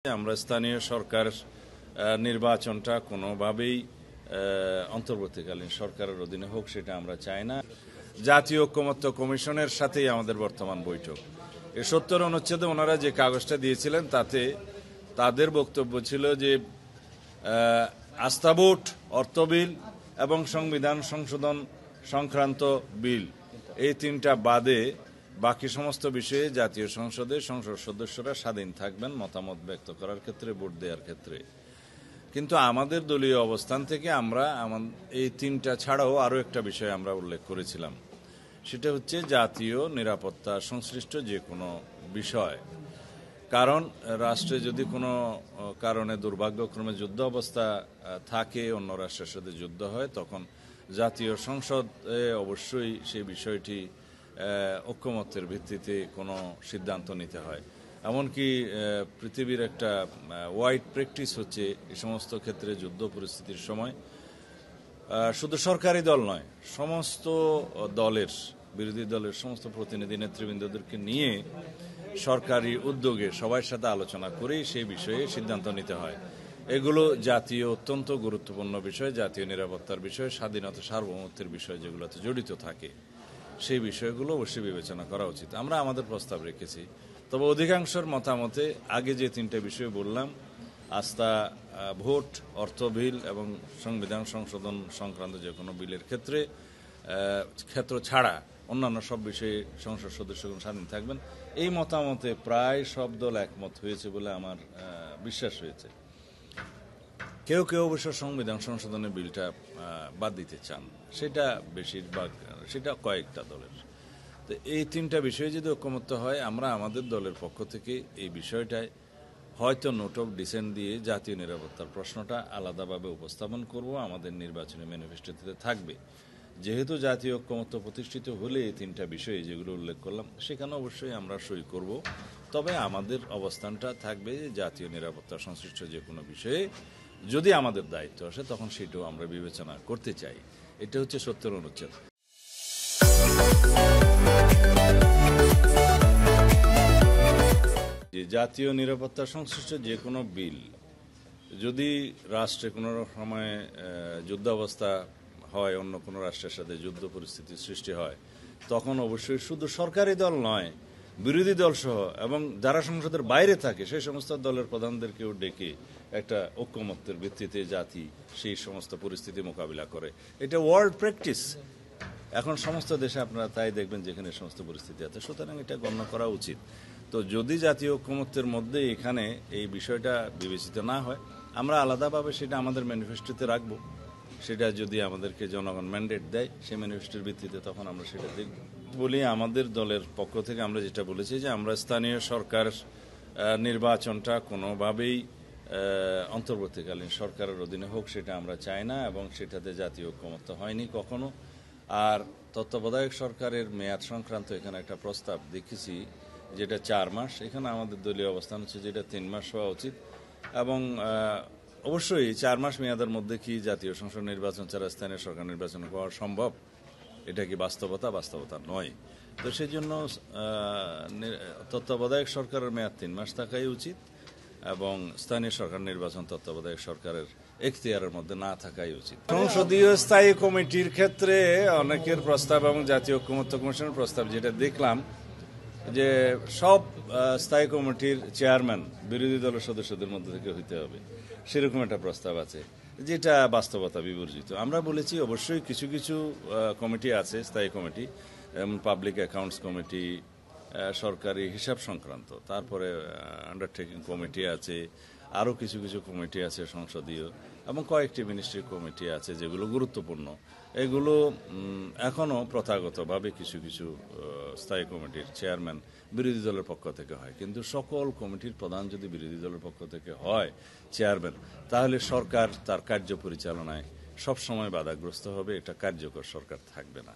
আমরা স্থানীয় সরকার নির্বাচনটা কোনোভাবেই অন্তর্বর্তীকালীন সরকারের অধীনে হোক সেটা আমরা চাই না। জাতীয় ঐকমত্য কমিশনের সাথেই আমাদের বর্তমান বৈঠক। ৭০ অনুচ্ছেদে ওনারা যে কাগজটা দিয়েছিলেন তাতে তাদের বক্তব্য ছিল যে আস্থা ভোট, অর্থ বিল এবং সংবিধান সংশোধন সংক্রান্ত বিল এই তিনটা বাদে বাকি সমস্ত বিষয়ে জাতীয় সংসদে সংসদ সদস্যরা স্বাধীন থাকবেন মতামত ব্যক্ত করার ক্ষেত্রে, ভোট দেওয়ার ক্ষেত্রে। কিন্তু আমাদের দলীয় অবস্থান থেকে আমরা এই তিনটা ছাড়াও আরও একটা বিষয় আমরা উল্লেখ করেছিলাম, সেটা হচ্ছে জাতীয় নিরাপত্তা সংশ্লিষ্ট যে কোনো বিষয়। কারণ রাষ্ট্রে যদি কোনো কারণে দুর্ভাগ্যক্রমে যুদ্ধ অবস্থা থাকে, অন্য রাষ্ট্রের সাথে যুদ্ধ হয়, তখন জাতীয় সংসদে অবশ্যই সেই বিষয়টি ঐকমত্যের ভিত্তিতে কোনো সিদ্ধান্ত নিতে হয়। এমনকি পৃথিবীর একটা ওয়াইড প্র্যাকটিস হচ্ছে এই সমস্ত ক্ষেত্রে যুদ্ধ পরিস্থিতির সময় শুধু সরকারি দল নয়, সমস্ত দলের, বিরোধী দলের সমস্ত প্রতিনিধি নেতৃবৃন্দদেরকে নিয়ে সরকারি উদ্যোগে সবার সাথে আলোচনা করেই সেই বিষয়ে সিদ্ধান্ত নিতে হয়। এগুলো জাতীয় অত্যন্ত গুরুত্বপূর্ণ বিষয়, জাতীয় নিরাপত্তার বিষয়, স্বাধীনতা সার্বভৌমত্বের বিষয় যেগুলোতে জড়িত থাকে, সেই বিষয়গুলো অবশ্যই বিবেচনা করা উচিত। আমরা আমাদের প্রস্তাব রেখেছি, তবে অধিকাংশের মতামতে আগে যে তিনটে বিষয় বললাম, আস্থা ভোট, অর্থ বিল এবং সংবিধান সংশোধন সংক্রান্ত যে কোনো বিলের ক্ষেত্র ছাড়া অন্যান্য সব বিষয়ে সংসদ সদস্যগণ স্বাধীন থাকবেন, এই মতামতে প্রায় সব দল একমত হয়েছে বলে আমার বিশ্বাস হয়েছে। কেউ কেউ অবশ্য সংবিধান সংশোধনের বিলটা বাদ দিতে চান, সেটা বেশিরভাগ, সেটা কয়েকটা দলের। তো এই তিনটা বিষয়ে যদি ঐকমত্য হয়, আমরা আমাদের দলের পক্ষ থেকে এই বিষয়টায় হয়তো নোট অফ ডিসেন্ট দিয়ে জাতীয় নিরাপত্তার প্রশ্নটা আলাদাভাবে উপস্থাপন করব, আমাদের নির্বাচনী ম্যানিফেস্টোতে থাকবে। যেহেতু জাতীয় ঐকমত্য প্রতিষ্ঠিত হলে এই তিনটা বিষয়ে যেগুলো উল্লেখ করলাম সেখানে অবশ্যই আমরা সই করব, তবে আমাদের অবস্থানটা থাকবে জাতীয় নিরাপত্তা সংশ্লিষ্ট যে কোনো বিষয়ে যদি আমাদের দায়িত্ব আসে তখন সেটাও আমরা বিবেচনা করতে চাই। এটা হচ্ছে ৭০ অনুচ্ছেদ। যে জাতীয় নিরাপত্তা সংশ্লিষ্ট যে কোনো বিল যদি রাষ্ট্রে কোনো সময় যুদ্ধ অবস্থা হয়, অন্য কোনো রাষ্ট্রের সাথে যুদ্ধ পরিস্থিতির সৃষ্টি হয়, তখন অবশ্যই শুধু সরকারি দল নয়, বিরোধী দল সহ এবং যারা সংসদের বাইরে থাকে সেই সমস্ত দলের প্রধানদেরকেও ডেকে একটা ঐকমত্যের ভিত্তিতে জাতি সেই সমস্ত পরিস্থিতি মোকাবিলা করে। এটা ওয়ার্ল্ড প্র্যাকটিস, এখন সমস্ত দেশে আপনারা তাই দেখবেন যেখানে সমস্ত পরিস্থিতি আছে, সুতরাং এটা গণ্য করা উচিত। তো যদি জাতীয় ঐকমত্যের মধ্যে এখানে এই বিষয়টা বিবেচিত না হয়, আমরা আলাদাভাবে সেটা আমাদের ম্যানিফেস্টোতে রাখবো। সেটা যদি আমাদেরকে জনগণ ম্যান্ডেট দেয় সেই ম্যানিফেস্টোর ভিত্তিতে তখন আমরা সেটা দেখব। বলি আমাদের দলের পক্ষ থেকে আমরা যেটা বলেছি যে আমরা স্থানীয় সরকার নির্বাচনটা কোনোভাবেই অন্তর্বর্তীকালীন সরকারের অধীনে হোক সেটা আমরা চাই না, এবং সেটাতে জাতীয় ঐকমত্য হয়নি কখনো। আর তত্ত্বাবধায়ক সরকারের মেয়াদ সংক্রান্ত এখানে একটা প্রস্তাব দেখেছি যেটা 4 মাস, এখানে আমাদের দলীয় অবস্থান হচ্ছে যেটা 3 মাস হওয়া উচিত। এবং অবশ্যই 4 মাস মেয়াদের মধ্যে কি জাতীয় সংসদ নির্বাচন ছাড়া স্থানীয় সরকার নির্বাচন হওয়া সম্ভব? এটা কি বাস্তবতা? বাস্তবতা নয়। তো সেই জন্য তত্ত্বাবধায়ক সরকারের মেয়াদ 3 মাস থাকাই উচিত এবং স্থানীয় সরকার নির্বাচন তত্ত্বাবধায়ক সরকারের এখতিয়ারের মধ্যে না থাকাই উচিত। সংসদীয় স্থায়ী কমিটির ক্ষেত্রে অনেকের প্রস্তাব এবং জাতীয় ঐকমত্য কমিশনের প্রস্তাব যেটা দেখলাম যে সব স্থায়ী কমিটির চেয়ারম্যান বিরোধী দলের সদস্যদের মধ্যে থেকে হইতে হবে, সেরকম একটা প্রস্তাব আছে যেটা বাস্তবতা বিবর্জিত। আমরা বলেছি অবশ্যই কিছু কিছু কমিটি আছে স্থায়ী কমিটি, পাবলিক অ্যাকাউন্টস কমিটি, সরকারি হিসাব সংক্রান্ত, তারপরে আন্ডারটেকিং কমিটি আছে, আরও কিছু কিছু কমিটি আছে সংসদীয়, এবং কয়েকটি মিনিস্ট্রি কমিটি আছে যেগুলো গুরুত্বপূর্ণ। এগুলো এখনও প্রথাগতভাবে কিছু কিছু স্থায়ী কমিটির চেয়ারম্যান বিরোধী দলের পক্ষ থেকে হয়, কিন্তু সকল কমিটির প্রধান যদি বিরোধী দলের পক্ষ থেকে হয় চেয়ারম্যান, তাহলে সরকার তার কার্য পরিচালনায় সবসময় বাধাগ্রস্ত হবে, এটা কার্যকর সরকার থাকবে না।